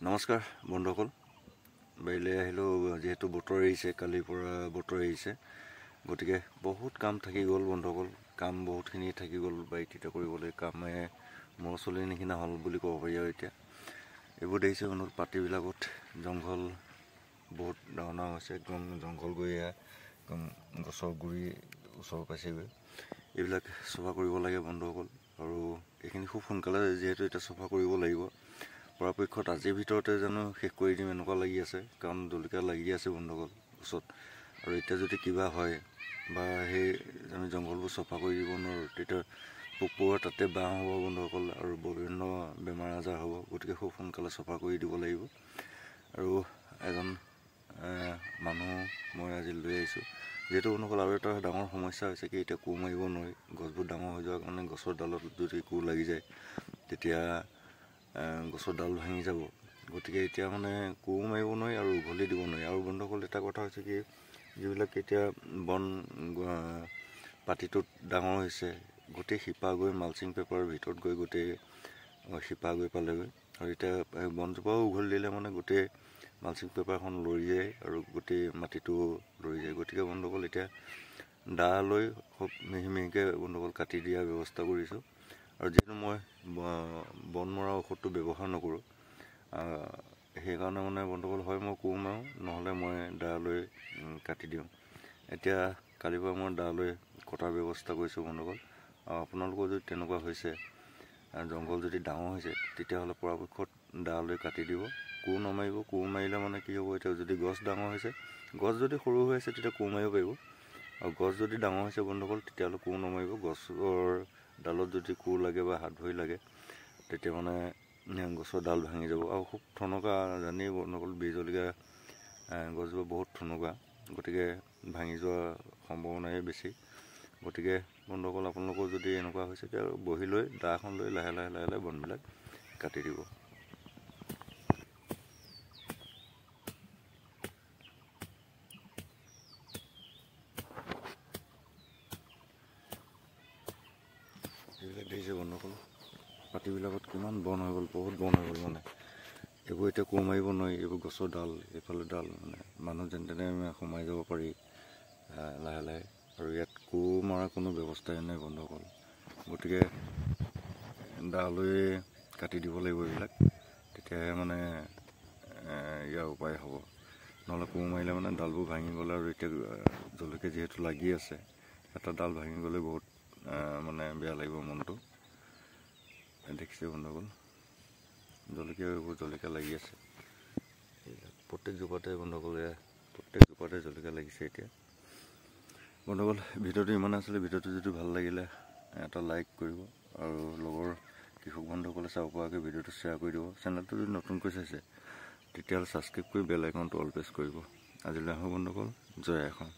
নমস্কাৰ বন্ধুসকল, বাইলে আহিলোঁ যেহেতু বতৰ এৰিছে, কালিৰ পৰা বতৰ এৰিছে, গতিকে বহুত কাম থাকি গ'ল বন্ধুসকল। কাম বহুতখিনি থাকি গ'ল বাৰীত এতিয়া কৰিবলৈ, কামে মৌচলিৰ নিচিনা হ'ল বুলি ক'ব পাৰি। আৰু এতিয়া এইবোৰ দেখিছে বন্ধু, পাতিবিলাকত জংঘল বহুত ডাঙৰ ডাঙৰ হৈছে, একদম জংঘল গৈ একদম গছৰ গুৰি ওচৰ পাইছেগৈ। এইবিলাক চফা কৰিব লাগে বন্ধুসকল, আৰু এইখিনি খুব সোনকালে যিহেতু এতিয়া চফা কৰিব লাগিব। পৰাপক্ষত আজিৰ ভিতৰতে জানো শেষ কৰি দিম এনেকুৱা লাগি আছে, কাৰণ জলকীয়া লাগি আছে বন্ধুসকল ওচৰত। আৰু এতিয়া যদি কিবা হয় বা সেই আমি জংঘলবোৰ চফা কৰি দিব নোৱাৰোঁ, তেতিয়া পোক পৰুৱা তাতে বাহ হ'ব বন্ধুসকল, আৰু বিভিন্ন বেমাৰ আজাৰ হ'ব। গতিকে খুব সোনকালে চফা কৰি দিব লাগিব। আৰু এজন মানুহ মই আজি লৈ আহিছোঁ, যিহেতু বন্ধুসকল আৰু এটা ডাঙৰ সমস্যা হৈছে কি, এতিয়া কোৰ মাৰিব নোৱাৰি। গছবোৰ ডাঙৰ হৈ যোৱাৰ কাৰণে গছৰ ডালত যদি কোৰ লাগি যায় তেতিয়া গছৰ ডাল ভাঙি যাব। গতিকে এতিয়া মানে কোৰ মাৰিব নোৱাৰি আৰু উঘলি দিব নোৱাৰি। আৰু বন্ধুসকল এটা কথা হৈছে কি, যিবিলাক এতিয়া বন পাতিটোত ডাঙৰ হৈছে, গোটেই শিপা গৈ মালচিং পেপাৰৰ ভিতৰত গৈ গোটেই শিপা গৈ পালেগৈ। আৰু এতিয়া বনজোপাও উঘলি দিলে মানে গোটেই মালচিং পেপাৰখন লৰি যায় আৰু গোটেই মাটিটো লৰি যায়। গতিকে বন্ধুসকল এতিয়া দা লৈ খুব মিহি মিহিকৈ বন্ধুসকল কাটি দিয়াৰ ব্যৱস্থা কৰিছোঁ। আৰু যিহেতু মই বন মৰা ঔষধটো ব্যৱহাৰ নকৰোঁ, সেইকাৰণে মানে বন্ধুসকল হয় মই কোৰ মাৰোঁ, নহ'লে মই দা লৈ কাটি দিওঁ। এতিয়া কালিৰ পৰা মই দা লৈ কটাৰ ব্যৱস্থা কৰিছোঁ বন্ধুসকল। আৰু আপোনালোকৰ যদি তেনেকুৱা হৈছে, জংঘল যদি ডাঙৰ হৈছে, তেতিয়াহ'লে পৰাপক্ষত দা লৈ কাটি দিব, কোৰ নামাৰিব। কোৰ মাৰিলে মানে কি হ'ব, এতিয়া যদি গছ ডাঙৰ হৈছে, গছ যদি সৰু হৈ আছে তেতিয়া কোৰ মাৰিব পাৰিব। আৰু গছ যদি ডাঙৰ হৈছে বন্ধুসকল, তেতিয়াহ'লে কোৰ নামাৰিব। গছৰ ডালত যদি কোৰ লাগে বা হাত ভৰি লাগে, তেতিয়া মানে গছৰ ডাল ভাঙি যাব। আৰু খুব ঠনকা, জানেই বন্ধুসকল বীজ জলকীয়া গছজোপা বহুত ঠনকা, গতিকে ভাঙি যোৱাৰ সম্ভাৱনাই বেছি। গতিকে বন্ধুসকল আপোনালোকৰ যদি এনেকুৱা হৈছে, তেতিয়া বহি লৈ দাখন লৈ লাহে লাহে লাহে লাহে বনবিলাক কাটি দিব। এইবিলাক দেখিছে বন্ধুসকল, পাতিবিলাকত কিমান বন হৈ গ'ল, বহুত বন হৈ গ'ল। মানে এইবোৰ এতিয়া কোৰ মাৰিব নোৱাৰি, এইবোৰ গছৰ ডাল, এইফালে ডাল, মানে মানুহ যেনে তেনে সোমাই যাব পাৰি লাহে লাহে। আৰু ইয়াত কোৰ মৰাৰ কোনো ব্যৱস্থাই নাই বন্ধুসকল। গতিকে দা লৈ কাটি দিব লাগিব এইবিলাক, তেতিয়াহে মানে ইয়াৰ উপায় হ'ব। নহ'লে কোৰ মাৰিলে মানে ডালবোৰ ভাঙি গ'লে, আৰু এতিয়া জলকীয়া যিহেতু লাগি আছে, এটা ডাল ভাঙি গ'লে বহুত মানে বেয়া লাগিব মনটো। দেখিছে বন্ধুসকল, জলকীয়া এইবোৰ জলকীয়া লাগি আছে প্ৰত্যেক জোপাতে বন্ধুসকল, প্ৰত্যেক জোপাতে জলকীয়া লাগিছে। এতিয়া বন্ধুসকল ভিডিঅ'টো ইমান আছিলে, ভিডিঅ'টো যদি ভাল লাগিলে এটা লাইক কৰিব, আৰু লগৰ কৃষক বন্ধুসকলে চাব পৰাকৈ ভিডিঅ'টো শ্বেয়াৰ কৰি দিব। চেনেলটো যদি নতুনকৈ চাইছে তেতিয়াহ'লে ছাবস্ক্ৰাইব কৰি বেল আইকনটো অল প্ৰেছ কৰিব। আজিলৈ আহোঁ বন্ধুসকল, জয় আইঅসম।